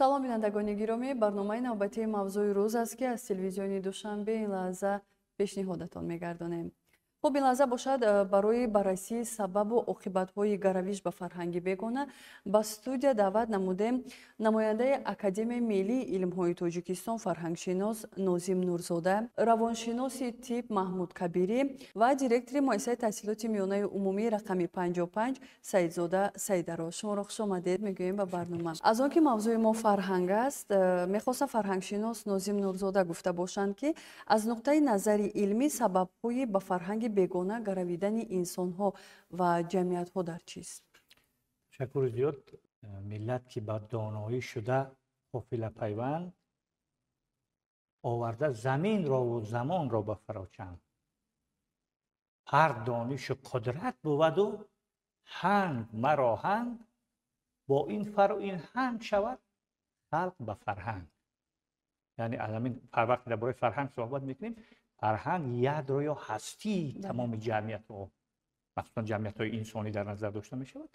салом бинандагони гиромӣ, барномаи навбатии мавзӯи рӯз аст ки аз телевизиони душанбе ин лаҳза пешниҳодатон мегардонем. хуб, ин лаҳза бошад барои баррасии сабабу оқибатҳои гаравиш ба фарҳанги бегона ба студия даъват намудем намояндаи Академияи миллии илмҳои Тоҷикистон фарҳангшинос Нозим Нурзода, равоншиноси тиб Маҳмуд Кабирӣ ва директори муассисаи таҳсилоти миёнаи умумии рақами 55 Саидзода Саидаро. Шуморо хушомадед мегӯем ба барнома. Аз он ки мавзӯи мо фарҳанг аст, мехостам фарҳангшинос Нозим Нурзода гуфта бошанд ки аз нуқтаи назари илмӣ сабабҳои ба фарҳанги бегона гаравидани инсонҳо ва ҷамъиятҳо дар чист? ташаккури зиёд. миллат ки ба доноӣ шуда ҳофилапайванд оварда заминрову замонро ба фарочанд. ҳар донишу қудрат буваду ҳанг маро ҳанг, бо ин фару ин ҳанг шавад халқ ба фарҳанг. яъне аз ҳамин вақте дар бораи фарҳанг суҳбат мекунем, фарҳанг ядро ё ҳастии тамоми ҷамъиятҳо, махсусан ҷамъиятҳои инсонӣ дар назар дошта мешавад.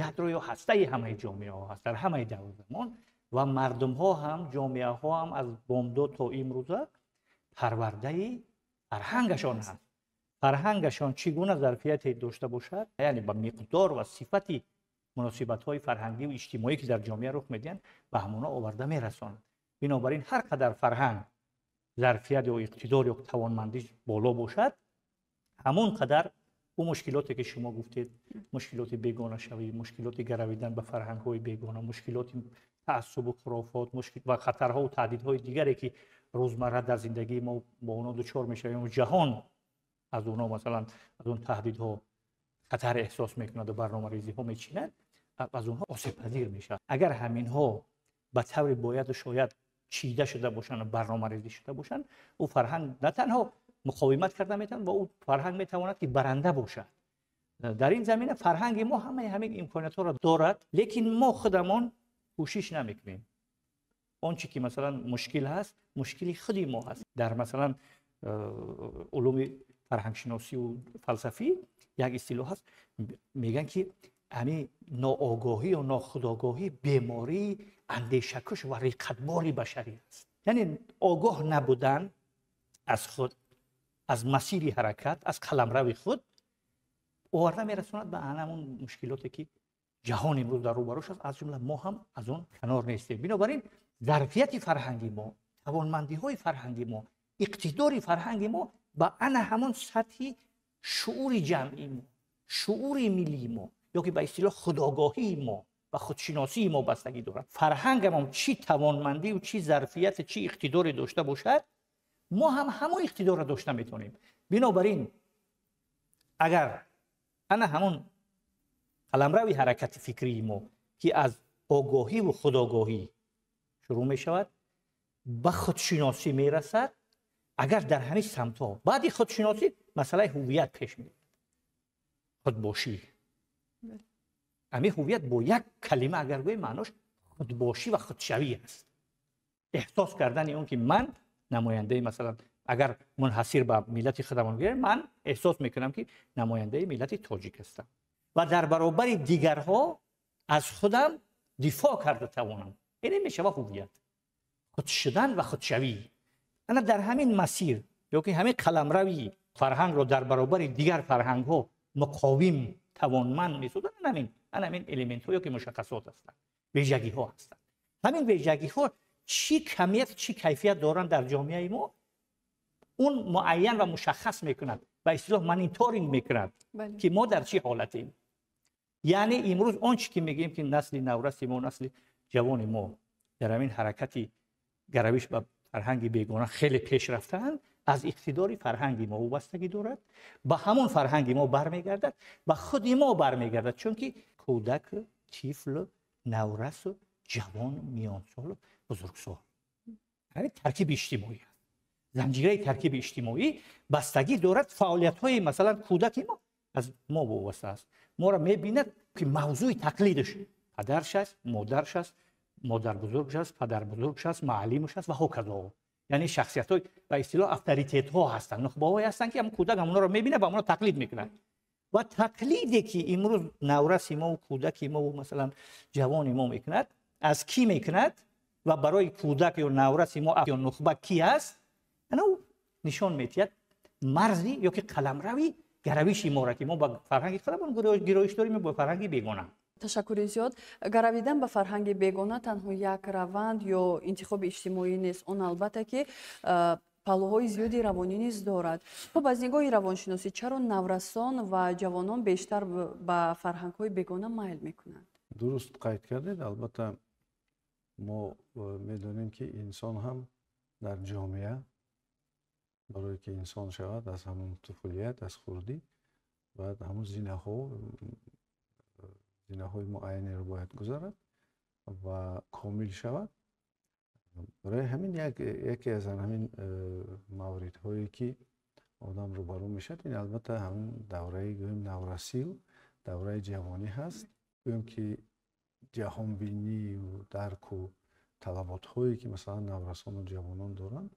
ядро ё ҳастаи ҳамаи ҷомеаҳо ҳаст дар ҳамаи давру замон ва мардумҳо ҳам ҷомеаҳо ҳам аз бомдод то имрӯза парвардаи фарҳангашон ҳаст. фарҳангашон чӣ гуна зарфияте дошта бошад, яъне ба миқдор ва сифати муносибатҳои фарҳангиву иҷтимоӣ ки дар ҷомеа рух медиҳанд ба ҳамона оварда мерасонад. бинобар ин ҳар қадар фарҳанг зарфият ё иқтидор ё тавонмандиш боло бошад, ҳамон қадар ӯ мушкилоте ки шумо гуфтед, мушкилоти бегонашавӣ, мушкилоти гаравидан ба фарҳангҳои бегона, мушкилоти таассубу хурофот ва хатарҳову таҳдидҳои дигаре ки рӯзмарра дар зиндагии мо бо онҳо дучор мешавем, ҷаҳон аз онҳо масалан аз он таҳдидҳо хатар эҳсос мекунаду барномарезиҳо мечинад, аз онҳо осебпазир мешавад. агар ҳаминҳо ба таври бояду шояд чида шуда бошанд, барномарезӣ шуда бошанд, ӯ фарҳанг на танҳо муқовимат карда метавонад, ва ӯ фарҳанг метавонад ки баранда бошад. дар ин замина фарҳанги мо ҳамаи ҳамин имкониятҳоро дорад, лекин мо худамон кӯшиш намекунем. он чи ки масалан мушкил ҳаст, мушкили худи мо ҳаст. дар масалан улуми фарҳангшиносию фалсафӣ як истилоҳ ҳаст, мегӯянд ки ҳамин ноогоҳӣ ё нохудогоҳӣ бемории андешакуш ва риққатбори башарӣ аст. яъне огоҳ набудан аз худ, аз масири ҳаракат, аз қаламрави худ оварда мерасонад ба ҳамон мушкилоте ки ҷаҳон имрӯз дар рӯбарош аст, аз ҷумла мо ҳам аз он канор нестем. бинобар ин зарфияти фарҳанги мо, тавонмандиҳои фарҳанги мо, иқтидори фарҳанги мо ба ана ҳамон сатҳи шуури ҷамъи мо, шуури миллии мо, ё ки ба истилоҳ худогоҳии мо ва худшиносии мо бастагӣ дорад. фарҳангамон чӣ тавонмандию чӣ зарфияте чӣ иқтидоре дошта бошад, мо ҳам ҳамон иқтидорро дошта метавонем. бинобар ин агар ана ҳамон қаламрави ҳаракати фикрии мо ки аз огоҳиву худогоҳӣ шурӯъ мешавад, ба худшиносӣ мерасад, агар дар ҳамин самтҳо баъди худшиносӣ масъалаи ҳувият пеш меояд, худбошӣ. ҳамин ҳувият бо як калима агар гӯем маънош худбошӣ ва худшавӣ аст. эҳсос кардани он ки ман намояндаи масалан агар мунҳасир ба миллати худамон бигирем, ман эҳсос мекунам ки намояндаи миллати тоҷик ҳастам ва дар баробари дигарҳо аз худам дифоъ карда тавонам. ине мешавад ҳувият, худ шудан ва худшавӣ. ана дар ҳамин масир ё ки ҳамин қаламрави фарҳангро дар баробари дигар фарҳангҳо муқовим тавонманд месозад, ҳамин элементҳо ё ки мушаххасот ҳастанд, вежагиҳо ҳастанд. ҳамин вежагиҳо чӣ камият чӣ кайфият доранд дар ҷомеаи мо, он муайян ва мушаххас мекунад, ба истилоҳ мониторинг мекунад ки мо дар чӣ ҳолатем. яъне имрӯз он чӣ ки мегӯем ки насли навраси мо, насли ҷавони мо дар ҳамин ҳаракати гаравиш ба фарҳанги бегона хеле пеш рафтаанд, аз иқтидори фарҳанги мо вобастагӣ дорад, ба ҳамон фарҳанги мо бармегардад, ба худи мо бармегардад, чунки кӯдаку тифлу наврасу ҷавону миёнсолу бузургсол ҳамин таркиби иҷтимоӣ аст. занҷираи таркиби иҷтимоӣ бастагӣ дорад. фаъолиятҳои масалан кӯдаки мо аз мо вобаста аст. моро мебинад ки мавзӯи тақлидаш падарш аст, модарш аст, модарбузургш аст, падарбузургш аст, маълимуш аст ва ҳоказо. яъне шахсиятҳои ба истилоҳ авторитетҳо ҳастанд, нухбаҳое ҳастанд ки ҳамон кӯдак ҳамонро мебинад ва ҳамонро тақлид мекунад. ва тақлиде ки имрӯз навраси мо кӯдаки мо масалан ҷавони мо мекунад, аз кӣ мекунад? و برای کودک یا نورس ما یا نخبه کی است، اینا نشان میتید مرزی یا که قلمروی گرویش ما را که ما با فرهنگ خودمون گرایش داریم با فرهنگ بیگانه. تشکر زیاد. گرویدن به فرهنگ بیگانه تنها یک روند یا انتخاب اجتماعی نیست، اون البته که پلوهای زیادی روانی نیز دارد. خب از نگاه روانشناسی چرا نورسان و جوانان بیشتر به فرهنگ های بیگانه میل میکنند؟ درست قید کردید. البته ما میدونیم که انسان هم در جامعه برای که انسان شود از همون طفولیت، از خردی و همون زینه‌های معینی رو باید گذارد و کامل شود. برای همین یکی از همین موردهایی که آدم روبرو میشد این البته همین دوره گویم نورسی و دوره جوانی هست. گویم که جهان بینی و درک و طلبات هایی که مثلا نورسان و جوانان دارند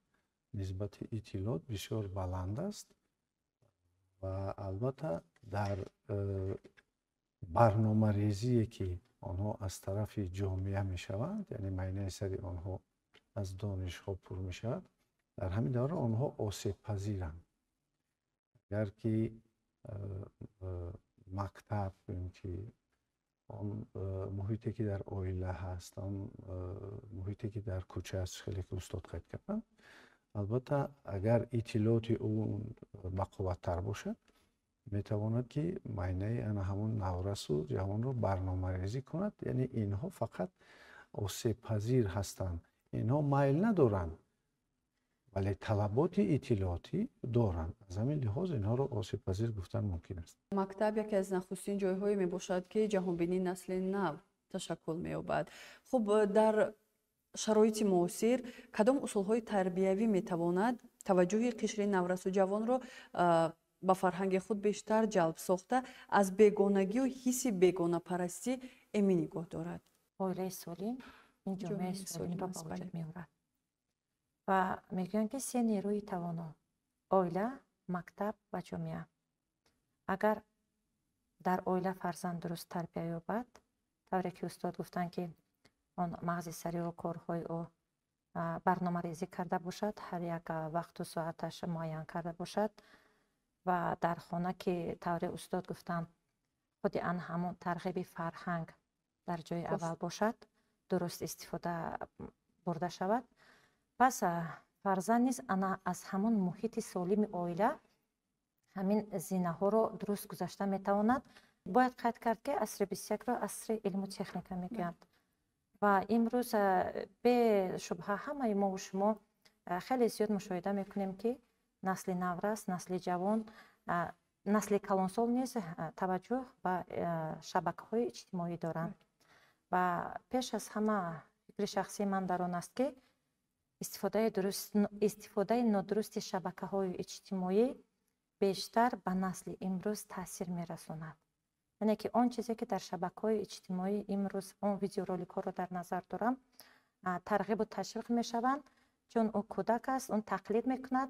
نسبت اطلاعات بسیار بلند است و البته در برنامه ریزی که آنها از طرف جامعه می شوند، یعنی معنی سری آنها از دانش‌ها پر می شود، در همین دوره آنها آسیب پذیرند. اگر که مکتب که آن محیطی که در اویله هست، آن محیطی که در کوچه است، خیلی که استاد قید کردن، البته اگر اطلاعات اون بقوت‌تر باشه میتواند که معنی همون نورس و جوان رو برنامه ریزی کند. یعنی اینها فقط آسیب پذیر هستند، اینها میل ندارند ولی طلبات اطلاعاتی دارند. از همین لحاظ اینها رو آسیب پذیر گفتن ممکن است. مکتب یکی از نخستین جایهایی می باشد که جهانبینی نسل نو تشکل می یابد. خب در شرایط معاصر کدام اصولهای تربیوی می تواند توجه قشر نورس و جوان را به فرهنگ خود بیشتر جلب ساخته از بیگانگی و حس بیگانه پرستی امین نگاه دارد؟ اویله سالم این جامعه سالم را به وجود می آورد و میگویند که سه نیروی توانا: اویله، مکتب و جامعه. اگر در اویله فرزند درست تربیت یابد، طوری که استاد گفتند که آن مغز سری و کارهای او برنامه ریزی کرده باشد، هر یک وقت و ساعتش معین کرده باشد و در خانه که طوری استاد گفتند خود آن همون ترغیب فرهنگ در جای اول باشد، درست استفاده برده شود، پس فرزند نیز از همون محیط سالم اویله همین زینه ها رو درست گذاشته میتواند. باید قید کرد که عصر 21 را عصر علم و تکنیک میگویند و امروز به شبهه همه ما و شما خیلی زیاد مشاهده میکنیم که نسل نورس، نسل جوان، نسل کلانسال نیز توجه به شبکه‌های اجتماعی دارند و پیش از همه فکر شخصی من در آن است که استفاده نادرست شبکه‌های اجتماعی بیشتر به نسل امروز تاثیر میرساند. یعنی که آن چیزی که در شبکه‌های اجتماعی امروز اون ویدیو رولیک‌ها رو در نظر دارم ترغیب و تشویق میشوند، چون او کودک است، اون تقلید میکند،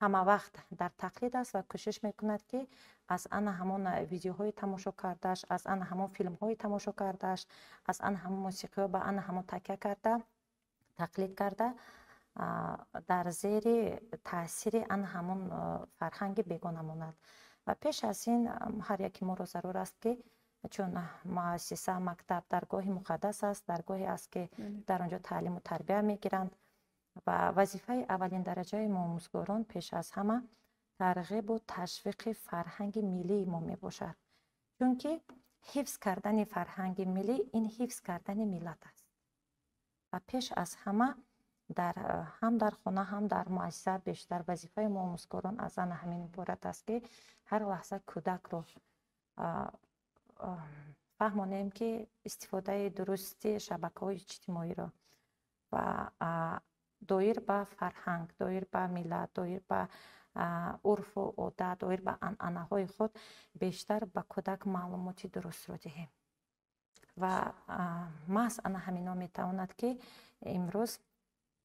همه وقت در تقلید است و کوشش میکند که از آن همون ویدیوهای تماشا کردهش، از آن همون فیلم‌های تماشا کردهش، از آن همون موسیقی به آن همون تکیه کرده، تقلید کرده، در زیر تاثیر آن همون فرهنگ بیگانه ماند. و پیش از این هر یکی ما را ضرور است که چون مؤسسه مکتب درگاه مقدس است، درگاهی است که در آنجا تعلیم و تربیت میگیرند و وظیفه اولین درجه ما آموزگاران پیش از همه ترغیب و تشویق فرهنگ ملی ما می باشد، چون که حفظ کردن فرهنگ ملی این حفظ کردن ملت است و پیش از همه هم در خانه هم در مؤسسه بیشتر وظیفه ما آموزگاران از آن همین عبارت است که هر لحظه کودک رو فهمانیم که استفاده درست شبکه‌های اجتماعی را و دایر به فرهنگ، دایر به ملت، دایر به عرف و عادت، دایر به عنعنه‌های خود بیشتر به کودک معلوماتی درست را دهیم و محض آن همینا میتواند که امروز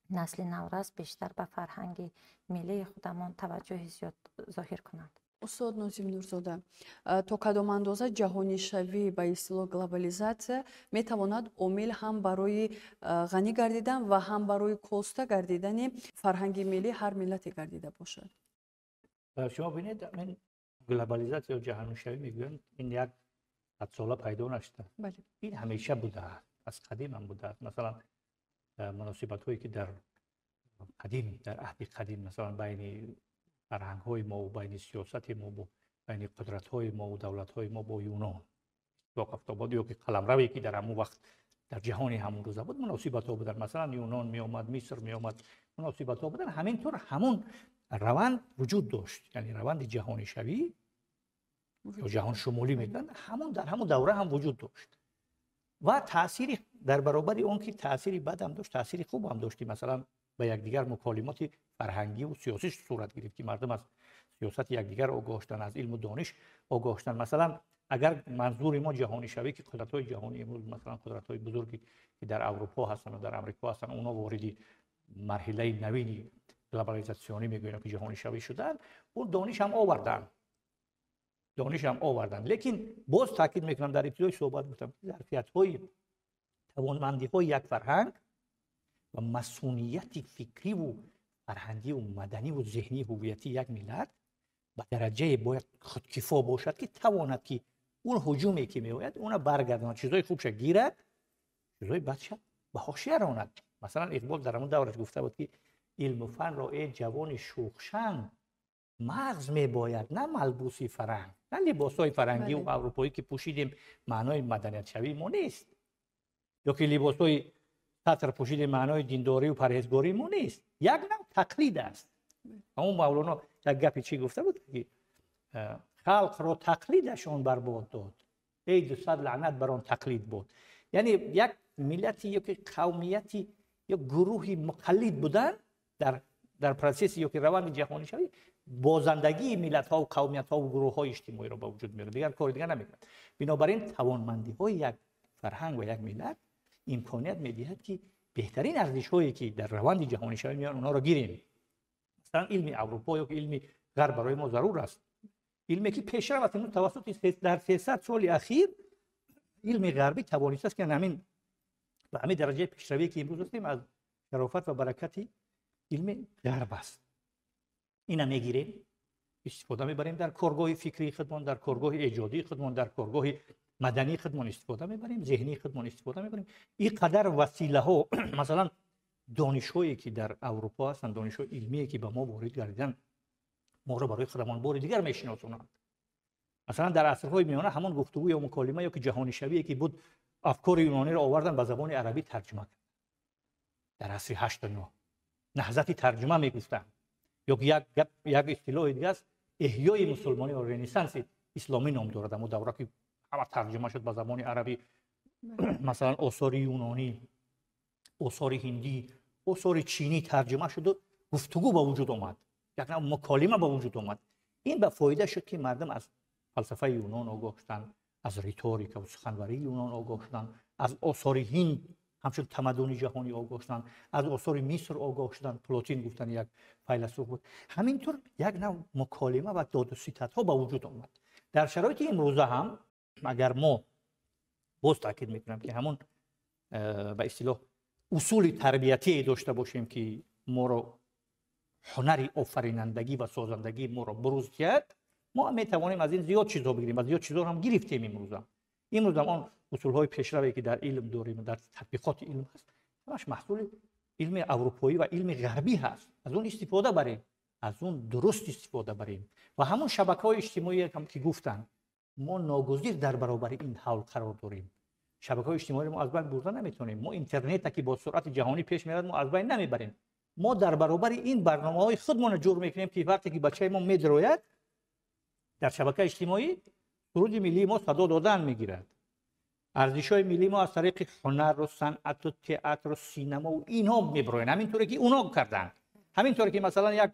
نسل نورس بیشتر به فرهنگ ملی خودمان توجه زیاد ظاهر کنند. استاد ناظم نورزاده، تا کدام اندازه جهانی شوی به اصطلاح گلوبالیزاسیا میتواند عامل هم برای غنی گردیدن و هم برای کاسته گردیدن فرهنگ ملی هر ملتی گردیده باشد؟ شما ببینید من گلوبالیزاسیا یا جهانی شوی میگویم این یک 100 ساله پیدا نشده. بله. این همیشه بوده، از قدیم هم بوده. مثلا مناسبت هایی که در قدیم، در عهد قدیم، مثلا بین فرهنگ های ما و بین سیاست ما و بین قدرت های ما و دولت های ما با یونان واقف بود، یا که قلمروی که در همون وقت در جهان همون روزه بود مناسبت ها بودن. مثلا یونان می آمد، مصر می آمد، مناسبت ها بودن. همینطور همون روند وجود داشت، یعنی روند جهانی شوی یا جهان شمولی میگن همون در همون دوره هم وجود داشت و تأثیری در برابر اون که تأثیری بد هم داشت، تأثیری خوب هم داشت. مثلا به یکدیگر مکالمات فرهنگی و سیاسی صورت گرفت که مردم از سیاست یکدیگر آگاه شدن، از علم و دانش آگاه شدن. مثلا اگر منظور ما جهانی شوی که قدرت‌های جهانی امروز، مثلا قدرت‌های بزرگی که در اروپا هستن و در آمریکا هستن، اونا واردی مرحله نوین گلوبالیزاسیونی میگویم که جهانی شوی شدن، اون دانش هم آوردن. لیکن باز تاکید میکنم، در ابتدای صحبت گفتم ظرفیت‌های توانمندی‌های یک فرهنگ و مسئولیت فکری و فرهنگی و مدنی و ذهنی هویتی یک ملت به درجه باید خودکفا باشد که تواند که اون هجومی که میآید اون برگرداند، چیزای خوبش گیرد، چیزای بدش به حاشیه راند. مثلا اقبال در اون دورش گفته بود که علم و فن را ای جوان شوخشنگ مغز میباید، نه ملبوسی فرهنگ، نه لباسای فرنگی و اروپایی که پوشیدیم معنای مدنیت شوی ما نیست، یا که لباسای سطر پوشیدیم معنای دینداری و پرهیزگاری ما نیست. یک نوع تقلید است. همون مولانا یک گپی چی گفته بود که خلق را تقلیدشان برباد داد، ای 200 لعنت بر آن تقلید بود. یعنی یک ملتی یا که قومیتی یا گروهی مقلد بودن در پروسس یا که روند جهانی شوی، بازندگی ملت ها و قومیت ها و گروه های اجتماعی را به وجود میاره، دیگر کار دیگر نمیکنه. بنابراین توانمندی های یک فرهنگ و یک ملت امکانیت میدهد که بهترین ارزش هایی که در روند جهانی شوی میان اونها را گیریم. مثلا علم اروپا یا که علم غرب برای ما ضرور است. علمی که پیشرفت امروز توسط در 300 سال اخیر علم غربی توانسته است که همین و همین درجه پیشروی که امروز هستیم از شرافت و برکت علم غرب است. اینا میگیریم، استفاده میبریم در کارگاه فکری خودمان، در کارگاه ایجادی خودمان، در کارگاه مدنی خودمان استفاده میبریم، ذهنی خودمان استفاده میبریم. این قدر وسیله ها، مثلا دانش‌هایی که در اروپا هستند، دانش‌های علمی که به ما وارد گردیدن، ما را برای خودمان بار دیگر میشناسونند. مثلا در عصرهای میانه همون گفتگو یا مکالمه یا که جهانی شوی که بود، افکار یونانی را آوردن به زبان عربی ترجمه کردن. در عصر 89 نهضت ترجمه میگفتن. یا یک اصطلاح دیگه است، احیای مسلمانی و رنسانس اسلامی نام دارد. اما دوره که همه ترجمه شد به زبان عربی، مثلا آثار یونانی، آثار هندی، آثار چینی ترجمه شد و گفتگو به وجود آمد، یک نوع مکالمه به وجود آمد. این به فایده شد که مردم از فلسفه یونان آگاه شدند، از ریتوریک و سخنوری یونان آگاه شدند، از آثار هند همچون تمدن جهانی آگاه شدند، از آثار مصر آگاه شدند. پلاتین گفتن یک فیلسوف بود. همینطور یک نوع مکالمه و داد و ستد ها به وجود آمد. در شرایط امروزه هم اگر ما باز تاکید میکنم که همون به اصطلاح اصول تربیتی داشته باشیم که ما رو هنری آفرینندگی و سازندگی ما رو بروز کرد، ما می توانیم از این زیاد چیزا بگیریم، از زیاد چیزا هم گرفتیم. امروز هم آن اصول های پیشروی که در علم داریم، در تطبیقات علم هست، همش محصول علم اروپایی و علم غربی هست. از اون استفاده بریم، از اون درست استفاده بریم و همون شبکه‌های اجتماعی هم که گفتن ما ناگزیر در برابر این حال قرار داریم. شبکه‌های اجتماعی ما از بین بردن نمیتونیم. ما اینترنت که با سرعت جهانی پیش میاد ما از بین نمیبریم. ما در برابر این برنامه‌های خودمون جور میکنیم که وقتی که بچه ما میدروید در شبکه اجتماعی، سرود ملی ما صدا دادن میگیرد. ارزش‌های ملی ما از طریق هنر و صنعت و تئاتر و سینما و اینها میبرن، همینطوری که اونا کردن. همینطوری که مثلا یک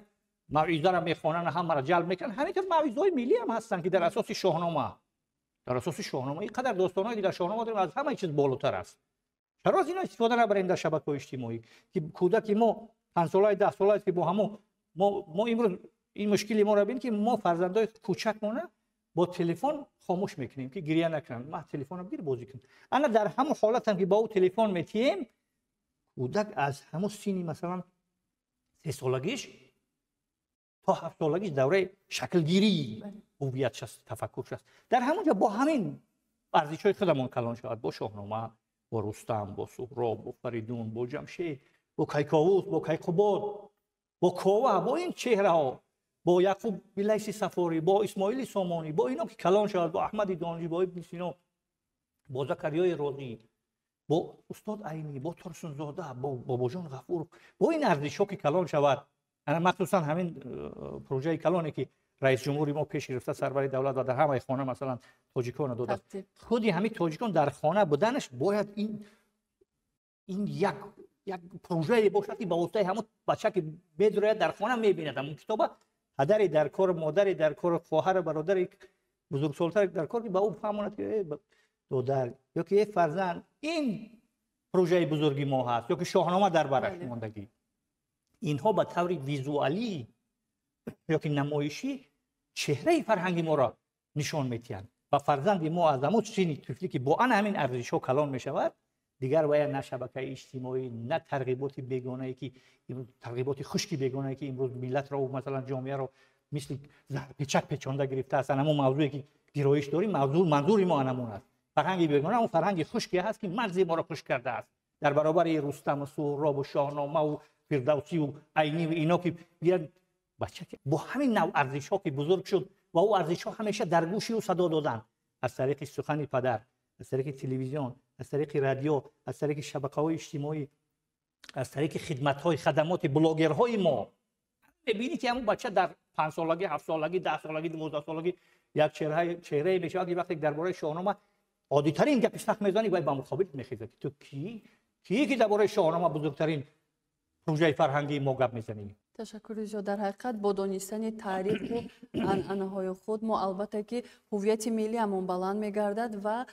موعظه را میخوانن همه را جلب میکنن، همینطور موعظه‌های ملی هم هستن که در اساس شاهنامه، اینقدر داستانایی که در شاهنامه داریم از همه چیز بالاتر است. چرا از اینا استفاده نبریم در شبکه‌های اجتماعی که کودک ما 5 ساله 10 ساله است که با همون ما امروز این مشکلی ما را ببین که ما فرزندای کوچکمون با تلفن خاموش میکنیم که گریه نکنن. ما تلفن رو بگیر بازی کن. انا در همون حالت هم که با او تلفن میتیم، کودک از همون سینی مثلا 3 سالگیش تا 7 سالگیش دوره شکلگیری هویت است، تفکرش است. در همونجا با همین ارزش‌های خودمون کلان شود، با شاهنامه، با رستم، با سهراب، با فریدون، با جمشید، با کیکاووس، با کیقوباد، با کاوه، با این چهره ها، با یعقوب لیث صفاری، با اسماعیل سامانی، با اینا که کلان شود، با احمد دانشی، با ابن سینا، با زکریای رازی، با استاد عینی، با ترسون زاده، با بابا جان غفور، با این ارزش‌ها که کلان شود. انا مخصوصا همین پروژه کلانی که رئیس جمهوری ما پیش گرفته سرور دولت و در همه خانه مثلا تاجیکان داده، خودی همین تاجیکان در خانه بودنش باید این یک پروژه باشد که با واسطه همون بچه که بدره در خانه میبیند همون کتابه، پدری در کار، مادری در کار، خواهر برادر بزرگسال‌تر در کار، که با او فهموند که دادر یا که یک فرزند این پروژه بزرگی ما هست، یا که شاهنامه در برش ماندگی. اینها به طور ویزوالی یا که نمایشی چهره فرهنگ ما را نشان میتین و فرزند ما از همون سنی طفلی که با آن همین ارزش‌ها کلان میشود، دیگر باید نه شبکه اجتماعی، نه ترغیبات بیگانه‌ای که ترغیبات خشکی بیگانه‌ای که امروز ملت را و مثلا جامعه را مثل پیچک پیچانده گرفته است. همون موضوعی که گرایش داریم، منظور ما همون است. فرهنگ بیگانه اون فرهنگ خشکی هست که مرز ما را خشک کرده است. در برابر رستم و سهراب و شاهنامه و فردوسی و عینی و اینا که بیان بچه که با همین نوع ارزش‌ها که بزرگ شد و او ارزش‌ها همیشه در گوشی او صدا دادن، از طریق سخن پدر، از طریق تلویزیون، از طریق رادیو، از طریق شبکه‌های اجتماعی، از طریق خدمات بلاگرهای ما، ببینید که همون بچه در 5 سالگی، 7 سالگی، 10 سالگی، 12 سالگی یک چهره میشه که وقتی درباره شاهنامه عادی ترین گپ سخت میزنی باید با مقابل میخیزه که تو کی که درباره شاهنامه بزرگترین پروژه فرهنگی ما گپ میزنیم. تشکر زیاد. در حقیقت با دانستن تاریخ و عنعنه‌های خود ما البته که هویت ملی همون بلند میگردد و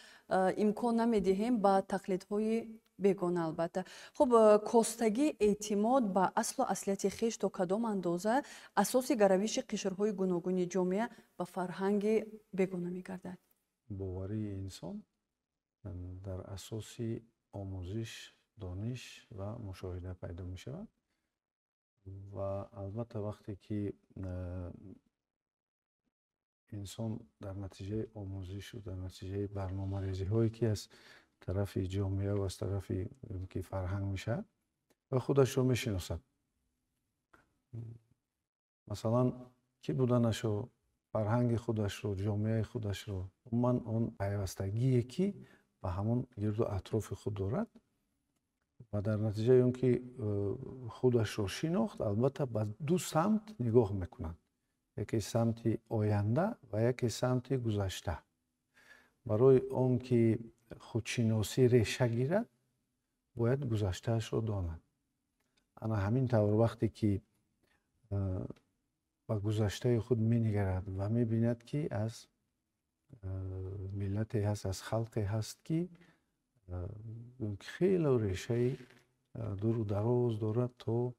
امکان نمیدهیم با تقلیدهای بیگانه. البته خب کاستگی اعتماد به اصل و اصلیت خویش تا کدام اندازه اساس گرویش قشرهای گوناگون جامعه به فرهنگ بیگانه میگردد؟ باوری انسان در اساس آموزش، دانش و مشاهده پیدا می شود و البته وقتی که انسان در نتیجه آموزش و در نتیجه برنامه‌ریزی هایی که از طرف جامعه و از طرف که فرهنگ میشه و خودش رو میشناسد، مثلا کی بودنش رو، فرهنگ خودش رو، جامعه خودش رو، اون پیوستگی که به همون گرد و اطراف خود دارد و در نتیجه اون که خودش رو شناخت، البته به 2 سمت نگاه میکنند، یکی سمت آینده و یکی سمت گذشته. برای اون که خودشناسی ریشه گیرد باید گذشتهش رو داند. انا همین طور وقتی که به گذشته خود می‌نگرد و می‌بیند که از ملتی هست، از خلقی هست که خیلی ریشه دور و دراز دارد تا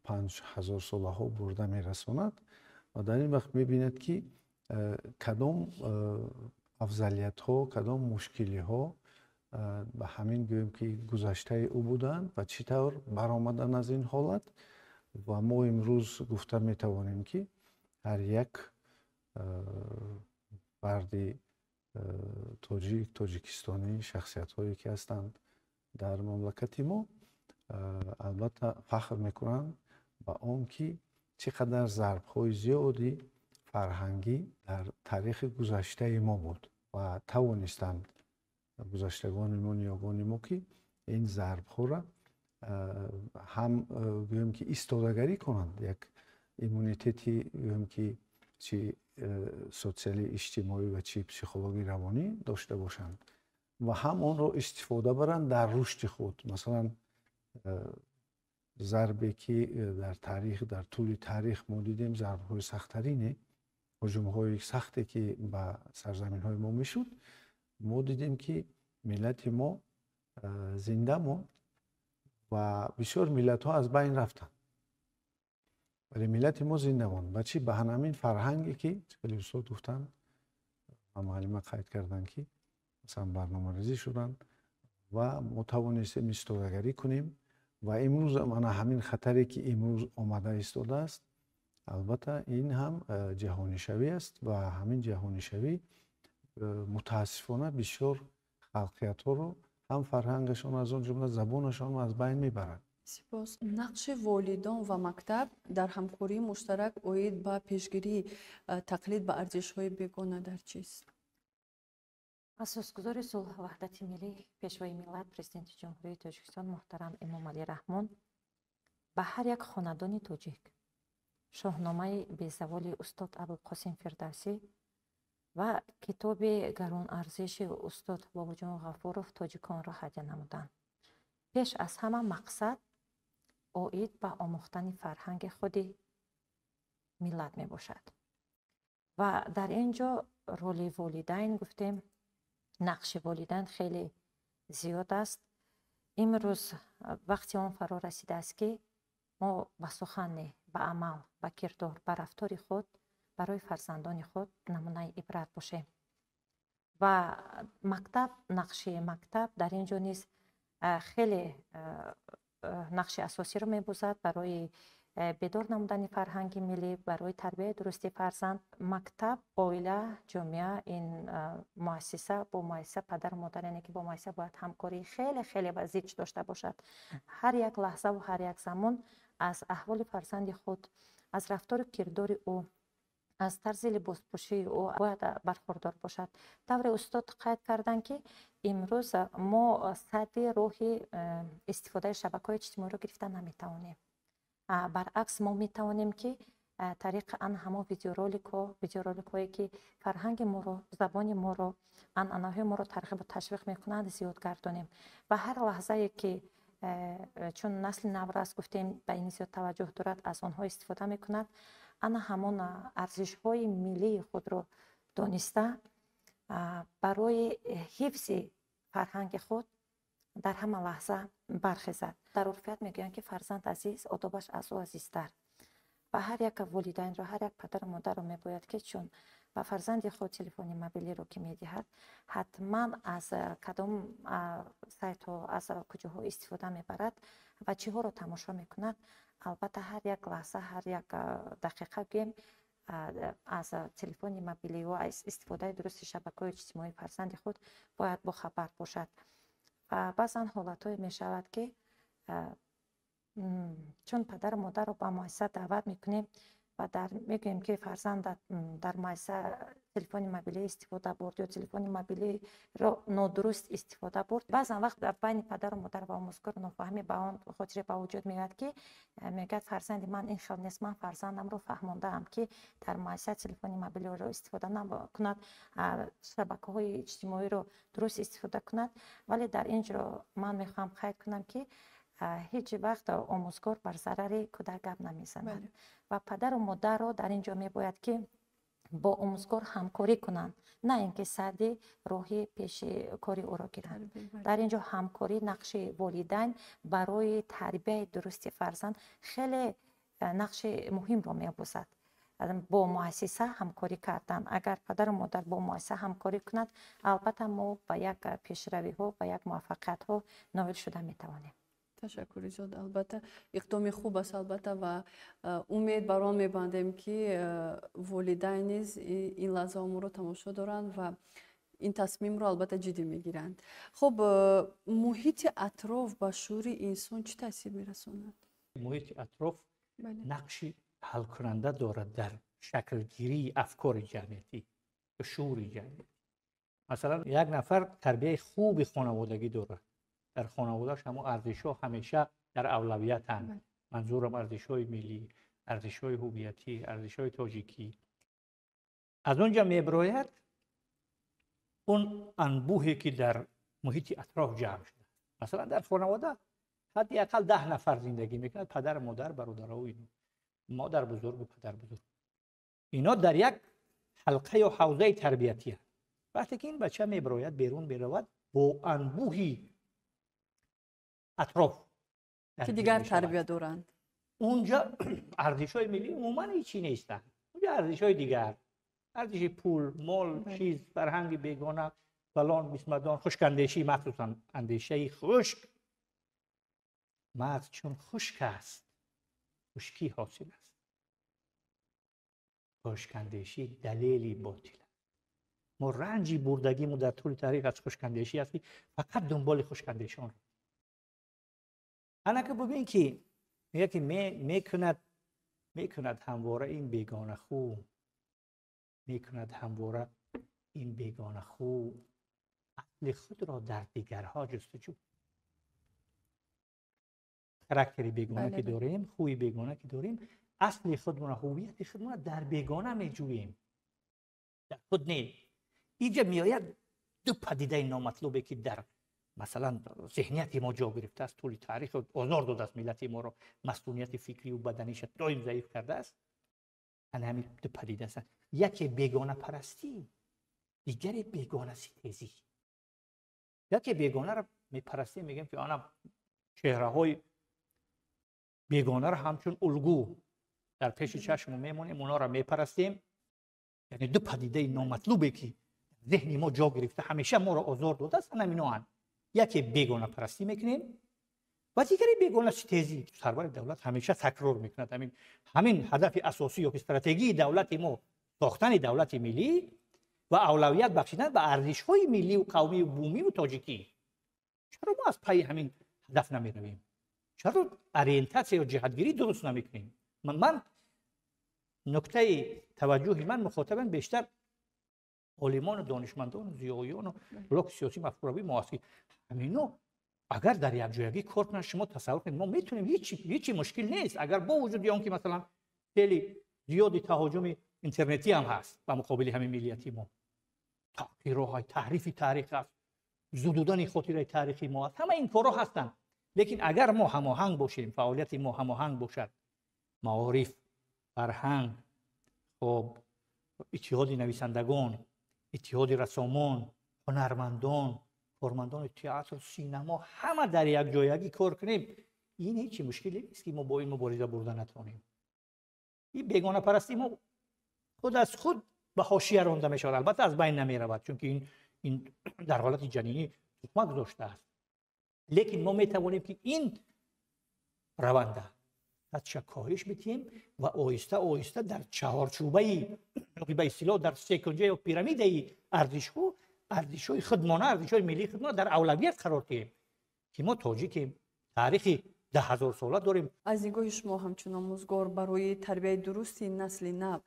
5000 ساله ها برده میرساند و در این وقت می‌بیند که کدام افضلیت ها، کدام مشکلی ها به همین گویم که گذشته او بودند و چطور برآمدن از این حالت و ما امروز گفته میتوانیم که هر یک فرد تاجیکستانی، شخصیت هایی که هستند در مملکت ما البته فخر میکنند به آن که چقدر ضرب های زیادی فرهنگی در تاریخ گذشته ما بود و توانستند گذشتگان ما، نیاگان ما که این ضرب ها را هم گویم که ایستادگری کنند، یک ایمونیتیتی گویم که چی سوسیالی اجتماعی و چی پسیخولوژی روانی داشته باشند و هم آن را استفاده برند در رشد خود. مثلا ضربی که در تاریخ، در طول تاریخ ما دیدیم، ضرب های سخت‌ترینه، هجوم های سختی که به سرزمین های ما میشد، ما دیدیم که ملت ما زنده ماند و بسیار ملت ها از بین رفتند. ولی ملت ما زنده ماند. بچه به همین فرهنگی که خیلی استاد گفتن و معلم قید کردن که مثلا برنامه ریزی شدن و متوانستیم استودگری کنیم و امروز من همین خطری که امروز آمده ایستاده است، البته این هم جهانی شوی است و همین جهانی شوی متاسفانه بسیار خلقیت ها رو هم فرهنگشان از اون جمله زبانشان رو از بین میبرند. سپاس. نقش والدان و مکتب در همکاری مشترک اوید به پیشگیری تقلید به ارزش‌های بیگانه در چیست؟ اساسگزار صلح و وحدت ملی پیشوای ملت پرزیدنت جمهوری تاجیکستان محترم امامعلی رحمان به هر یک خاندان تاجیک شاهنامه بی‌زوال استاد ابوالقاسم فردوسی و کتاب گران ارزش استاد باباجان غفورов تاجیکان را هدیه نمودند. پیش از همه مقصد اوید به آموختن فرهنگ خود ملت می باشد و در اینجا رول والدین گفتیم نقش والدین خیلی زیاد است. امروز وقتی آن فرا رسیده است که ما به سخن، به عمل، به کردار، به رفتار خود برای فرزندان خود نمونه عبرت باشیم و مکتب، نقش مکتب در اینجا نیز خیلی نقش اساسی رو می‌بازد برای بیدار نمودن فرهنگ ملی، برای تربیت درست فرزند. مکتب، عائله، جامعه، این مؤسسه با مؤسسه پدر و مادر، یعنی که با مؤسسه باید همکاری خیلی خیلی وسیع داشته باشد. هر یک لحظه و هر یک زمان از احوال فرزند خود، از رفتار کردار او، از طرز لباس پوشی او باید برخوردار باشد. دور استاد قید کردن که امروز ما سطح روحی استفاده شبکه‌های اجتماعی رو گرفتن نمیتوانیم. برعکس ما میتوانیم که طریق آن همه ویدیورولیک‌هایی که فرهنگ ما رو، زبان ما رو، عنعنه‌های ما رو ترغیب و تشویق میکنند زیاد گردانیم و هر لحظه که چون نسل نو را گفتیم به این زیاد توجه دارد از آنها استفاده میکند، آن همان ارزش‌های ملی خود رو دانسته برای حفظ فرهنگ خود در همه لحظه برخیزد. در عرفیت میگویند که فرزند عزیز آدابش از او عزیزتر و هر یک والدین را، هر یک پدر و مادر را میباید که چون به فرزند خود تلفن موبیلی رو که میدهد حتما از کدام سایت ها، از کجاها استفاده میبرد و چی ها رو تماشا میکند. البته هر یک لحظه، هر یک دقیقه گیم از تلفن موبیلی و از استفاده درست شبکه‌های اجتماعی فرزند خود باید با خبر باشد. و بعضا حالت‌های می شود که چون پدر و مادر رو به مؤسسه دعوت میکنیم و میگوییم که فرزند در مؤسسه تلفن موبیلی استفاده برد یا تلفن موبیلی را نادرست استفاده برد، بعضا وقت بین پدر و مادر و آموزگار نافهمی به آن خاطر به وجود میاد که میگه فرزند من این خیال نیست، من فرزندم رو فهماندم که در مؤسسه تلفن موبیلی رو استفاده نکند، شبکه‌های اجتماعی رو درست استفاده کند. ولی در اینجا من میخوام قید کنم که هیچ وقت آموزگار بر ضرر کودک گپ نمیزند و پدر و مادر رو در اینجا میباید که با آموزگار همکاری کنند، نه اینکه ساده راهی پیش کاری او را گیرند. در اینجا همکاری، نقش والدین برای تربیت درست فرزند خیلی نقش مهم را میبازد. با مؤسسه همکاری کردن، اگر پدر و مادر با مؤسسه همکاری کند، البته ما به یک پیشروی ها، به یک موفقیت ها نائل شده میتوانیم. تشکر زیاد. البته اقدام خوب است البته و امید بر آن میبندیم که والدین نیز این لحظه امور رو تماشا دارند و این تصمیم رو البته جدی میگیرند. خب محیط اطراف به شعور انسان چه تاثیر میرساند؟ محیط اطراف نقشی حل کننده دارد در شکل گیری افکار جمعیتی و شعور جمعیتی. مثلا یک نفر تربیت خوب خانوادگی دارد، در خانواده‌اش هم ارزش‌ها همیشه در اولویت‌اند. منظورم ارزش‌های ملی، ارزش‌های هویتی، ارزش‌های تاجیکی. از اونجا میبراید اون انبوهی که در محیط اطراف جمع شده. مثلا در خانواده حداقل 10 نفر زندگی میکنند، پدر، مادر، برادرها و اینا، مادر بزرگ و پدر بزرگ. اینا در یک حلقه یا حوزه تربیتی هست. وقتی که این بچه میبراید بیرون برود با انبوهی اطراف که دیگر تربیت دارند، اونجا ارزش‌های ملی عموما هیچی نیستن. اونجا ارزش‌های دیگر، ارزش پول، مال، چیز، فرهنگ بیگانه، فلان بیسمدان، خشک‌اندیشی، مخصوصا اندیشه خشک. مغز چون خشک است، خشکی حاصل است. خشک‌اندیشی دلیلی باطل است. ما رنجی بردگیمو در طول تاریخ از خشک‌اندیشی هستی، فقط دنبال خشک‌اندیشان. انا که ببین که میگه که میکند همواره این بیگانه خو، میکند همواره این بیگانه خو اصل خود را در دیگرها جستجو. کاراکتری بیگانه که داریم، خوی بیگانه که داریم، اصل خودمون، هویت خودمون در بیگانه میجوییم، در خود نه. اینجا میآید دو پدیده نامطلوبی که در مثلا ذهنیت ما جا گرفته است، طول تاریخ آزار داده است ملت ما را، مسئولیت فکری و بدنیش دائم ضعیف کرده است. همین دو پدیده است، یکی بیگانه پرستی، دیگری بیگانه ستیزی. یکی بیگانه را میپرستیم، میگیم که آنها چهره های بیگانه را همچون الگو در پیش چشم میمونیم، اونا را میپرستیم. یعنی دو پدیده نامطلوبی که ذهن ما جا گرفته همیشه ما را آزار داده است، همینا. یکی بیگانه پرستی میکنیم و دیگری بیگانه ستیزی. سرور دولت همیشه تکرار میکند همین هدف اساسی و استراتژی دولت ما، ساختن دولت ملی و اولویت بخشیدن به ارزش‌های ملی و قومی و بومی و تاجیکی. چرا ما از پای همین هدف نمیرویم؟ چرا اورینتاسیون یا جهتگیری درست نمیکنیم؟ من نکته توجه من مخاطبان بیشتر عالمان و دانشمندان و زیایان و بلاک سیاسی مفکوروی معاصر. همینو اگر در یک جایگی کار کنن، شما تصور کنید ما میتونیم، هیچی مشکل نیست. اگر با وجود اون که مثلا خیلی زیادی تهاجم اینترنتی هم هست با مقابل همین ملیتی ما، تحقیرهای تحریف تاریخ است، زدودن خاطره تاریخی ما هست، همه این کارا هستن. لیکن اگر ما هماهنگ باشیم، فعالیت ما هماهنگ باشد، معارف، فرهنگ، خب اتحاد نویسندگان، اتحاد رسامان، هنرمندان، کارمندان تئاتر، سینما، همه در یک جایگی کار کنیم، این هیچ مشکلی نیست که ما با این مبارزه بردن نتوانیم. این بیگانه پرستی ما خود از خود به حاشیه رانده میشود، البته از بین نمی رود، چون که این در حالت جنینی تخمک گذاشته است. لیکن ما می توانیم که این رونده از کاهش بدیم و آهسته آهسته در چهارچوبه به اصطلاح در سکنجه و پیرامید ارزش‌های خودمانه، ارزش‌های ملی خودمان در اولویت قرار دهیم که ما تاجیک تاریخی 10,000 ساله داریم. از نگاه شما همچون آموزگار برای تربیت درستی نسل نو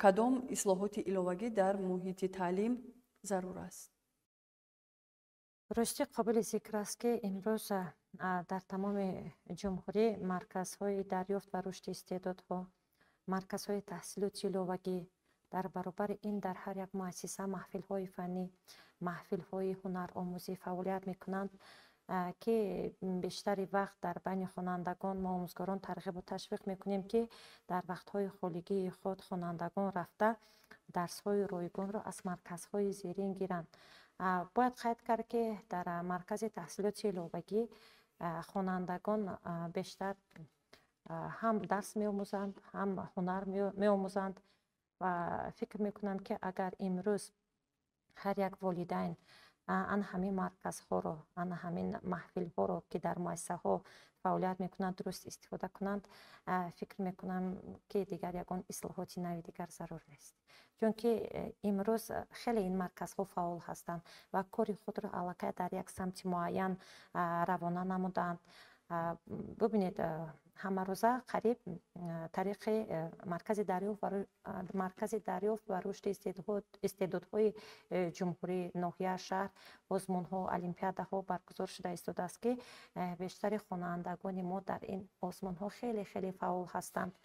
کدام اصلاحات ایلوگی در محیط تعلیم ضرور است؟ رشد قابل ذکر است که امروز در تمام جمهوری مرکزهای دریافت و رشد استعدادها، مرکزهای تحصیلات ایلوگی در برابر این در هر یک مؤسسه محفل‌های فنی، محفل‌های هنر آموزی فعالیت می‌کنند که بیشتر وقت در بین خوانندگان ما آموزگاران ترغیب و تشویق می‌کنیم که در وقت‌های خالیگی خود خوانندگان رفته درس‌های رایگان را از مرکزهای زیرین گیرند. باید قید کرد که در مرکز تحصیلات ایلوگی خوانندگان بیشتر هم درس می‌آموزند، هم هنر می‌آموزند و فکر می‌کنم که اگر امروز هر یک والدین آن همین مرکزها رو، آن همین محفل‌ها رو که در مؤسسه‌ها فعالیت می‌کنند درست استفاده کنند، فکر می‌کنم که دیگر یگان اصلاحات نوی دیگر ضرور نیست. چون که امروز خیلی این مرکزها فعال هستند و کاری خود را علاقه در یک سمت معین روانه نمودند. ببینید همه روزه قریب طریق مرکز دریافت و رشد استعدادهای جمهوری ناحیه شهر آزمون‌ها، المپیادها برگزار شده است که بیشتر خوانندگان ما در این آزمون‌ها خیلی خیلی فعال هستند.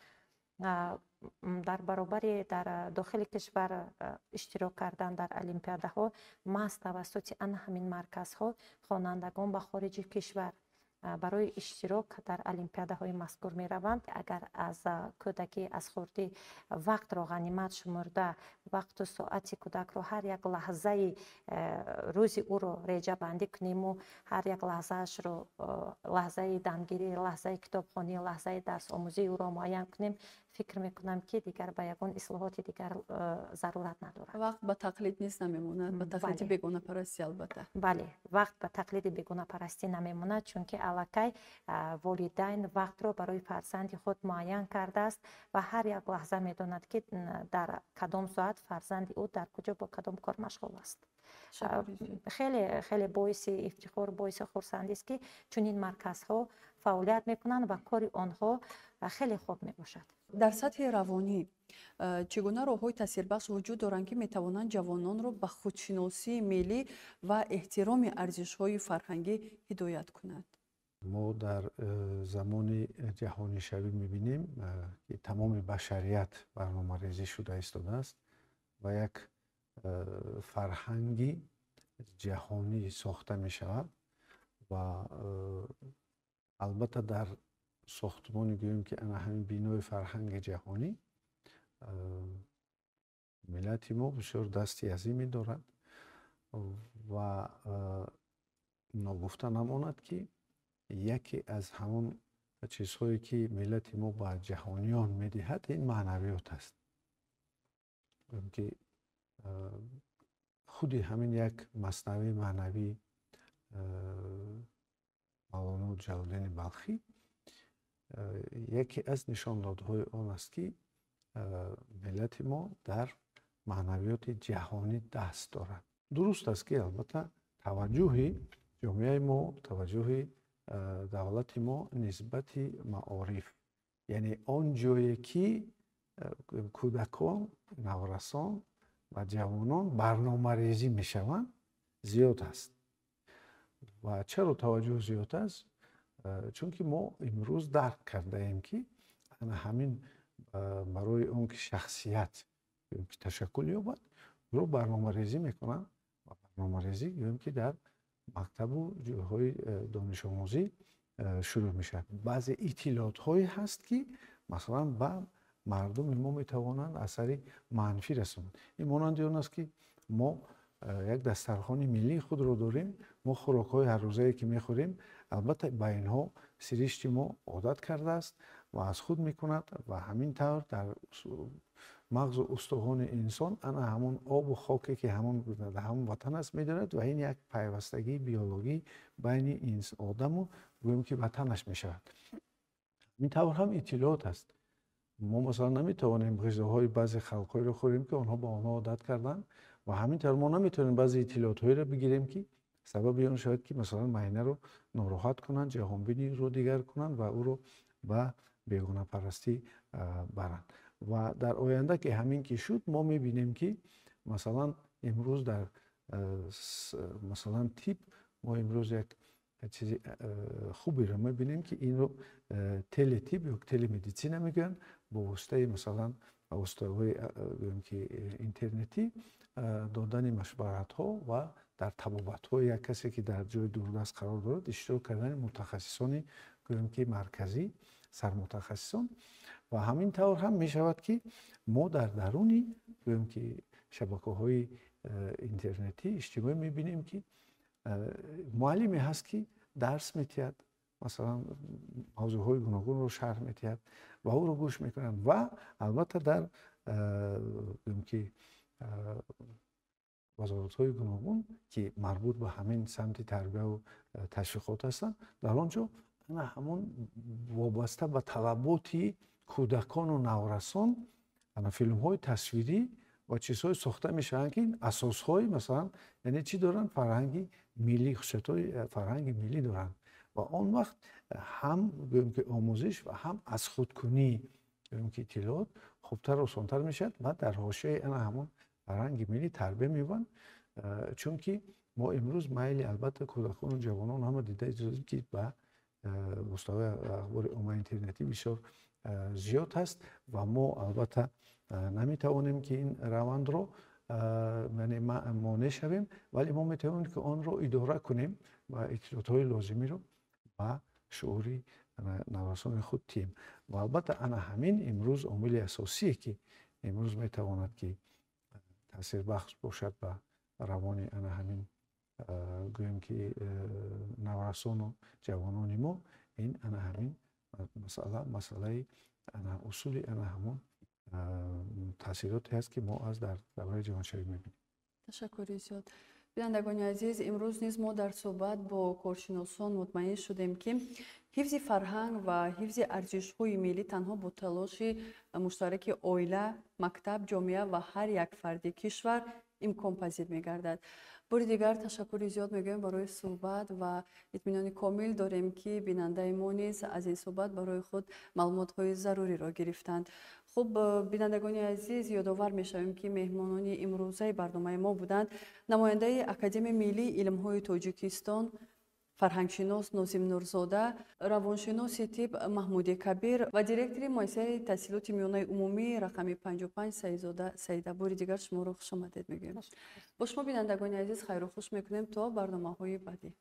در برابر در داخل کشور اشتراک کردن در المپیادها محض توسط همین مرکزها خوانندگان به خارج کشور برای اشتراک در المپیاده‌های مذکور می‌روند. اگر از کودکی از خردی وقت را غنیمت شمرده، وقت و ساعت کودک را هر یک لحظه روزی او را ریجه بندی کنیم و هر یک لحظه‌اش را لحظه دمگیری، لحظه کتابخوانی، لحظه درس آموزی او را معین کنیم، فکر میکنم که دیگر به یگان اصلاحات دیگر ضرورت ندارد. وقت به تقلید نیست نمیموند، به تقلید بیگانه پرستی البته. بله، وقت به تقلید بیگانه پرستی نمیموند، چون که الکی والدین وقت را برای فرزند خود معین کرده است و هر یک لحظه میداند که در کدام ساعت فرزند او در کجا با کدام کار مشغول است. خیلی خیلی باعث افتخار، باعث خرسندی است که چنین مرکزها فعالیت میکنند و کار آنها خیلی خوب میباشد. در سطح روانی چگونه راه‌های تاثیربخش وجود دارند که میتوانند جوانان را به خودشناسی ملی و احترام ارزش‌های فرهنگی هدایت کنند؟ ما در زمان جهانی شوی میبینیم که تمام بشریت برنامه‌ریزی شده ایستاده است و یک فرهنگی جهانی ساخته می شود و البته در ساختمانی گوییم که انا همین بینای فرهنگ جهانی ملت ما بسیار دستی عظیمی دارد و ناگفته نماند که یکی از همون چیزهایی که ملت ما با جهانیان میدهد این معنویات است که خودی همین یک مثنوی معنوی مولانا جلالدین بلخی یکی از نشاندادهای آن است که ملت ما در معنویات جهانی دست دارد. درست است که البته توجه جامعه ما، توجه دولت ما نسبت معارف، یعنی آن جایی که کودکان، نورسان و جوانان برنامه ریزی می شوند زیاد است. و چرا توجه زیاد است؟ چون که ما امروز درک کرده ایم که همین برای اون که شخصیت تشکل یابد رو برنامه ریزی میکنن و برنامه ریزی گویم که در مکتب و جاهای دانش آموزی شروع میشه. بعضی اطلاعات هایی هست که مثلا به مردم ما میتوانند اثر منفی رسونند. این مانند آن است که ما یک دسترخوان ملی خود رو داریم، ما خوراک های هر روزه که میخوریم البته به اینها سرشت ما عادت کرده است و از خود میکند و همین طور در مغز و استخوان انسان انا همون آب و خاکی که همون وطن است میداند و این یک پیوستگی بیولوژی بین این آدم و گویم که وطنش میشود. این طور هم اطلاعات است. ما مثلا نمیتوانیم غذاهای بعضی خلق‌های رو خوریم که آنها با آنها عادت کردن و همین طور ما نمیتونیم بعضی اطلاعات‌هایی رو بگیریم که سبب اون شاید که مثلا معینه رو ناراحت کنن، جهانبینی رو دیگر کنن و او رو به بیگانه پرستی برند. و در آینده که همین که شد ما میبینیم که مثلا امروز در مثلا تیپ ما امروز یک چیزی خوبی رو میبینیم که این رو تلی تیپ یا تلی مدیسین میگن با واسطه مثلا واسطه‌های که اینترنتی دادن مشورت ها و در طبابت های یک کسی که در جای دوردست قرار دارد اشتراک کردن متخصصانی که مرکزی سرمتخصصان و همین طور هم می شود که ما در درونی که شبکه های اینترنتی اجتماعی می بینیم که معلمی هست که درس میتید، مثلا موضوع های گوناگون رو شرح میتید و او رو گوش میکنن و البته در که وزارت های گوناگون که مربوط به همین سمت تربیه و تشویقات هستن در آنجا همون وابسته به طلبات کودکان و نورسان فیلم های تصویری و چیزهای ساخته میشن که این اساس های مثلا یعنی چی دارن؟ فرهنگی ملی، خصوصیت های فرهنگ ملی دارن و آن وقت هم بگویم که آموزش و هم از خودکنی بگویم که اطلاعات خوبتر و آسانتر میشد و در حاشیه این همون فرهنگ ملی تربیه میبن. چون که ما امروز میل البته کودکان و جوانان هم دیده اجازه که به مستوی اخبار عامه اینترنتی بسیار زیاد هست و ما البته نمیتوانیم که این روند رو یعنی مانع شویم، ولی ما میتوانیم که آن رو اداره کنیم و اطلاعات های لازمی رو به شعوری نوسان خود تیم و البته انا همین امروز عامل اساسیه که امروز میتواند که تاثیر بخش باشد به روان انا همین گویم که نوسان و جوانان ما. این انا همین مسئله انا اصول انا همون تاثیراتی هست که ما از در دوره جوانشوی میبینیم. تشکر زیاد. بینندگان عزیز، امروز نیز ما در صحبت با کارشناسان مطمئن شدیم که حفظ فرهنگ و حفظ ارزش‌های ملی تنها با تلاش مشترک عائله، مکتب، جامعه و هر یک فرد کشور امکان پذیر می‌گردد. بار دیگر تشکر زیاد میگویم برای صحبت و اطمینان کامل داریم که بیننده ما نیز از این صحبت برای خود معلومات‌های ضروری را گرفتند. خب بینندگان عزیز، یادآور می‌شویم که مهمانان امروزه برنامه ما بودند نماینده اکادمی ملی علم‌های تاجیکستان فرهنگشناس ناظم نورزاده، روانشناس طب محمود کبیر و دیرکتور مؤسسه تحصیلات میانه عمومی رقم 55 سیدزاده سیده. بار دیگر شما را خوش آمدید میگویم. با شما بینندگان عزیز خیر و خوش میکنیم تا برنامه‌های بعدی.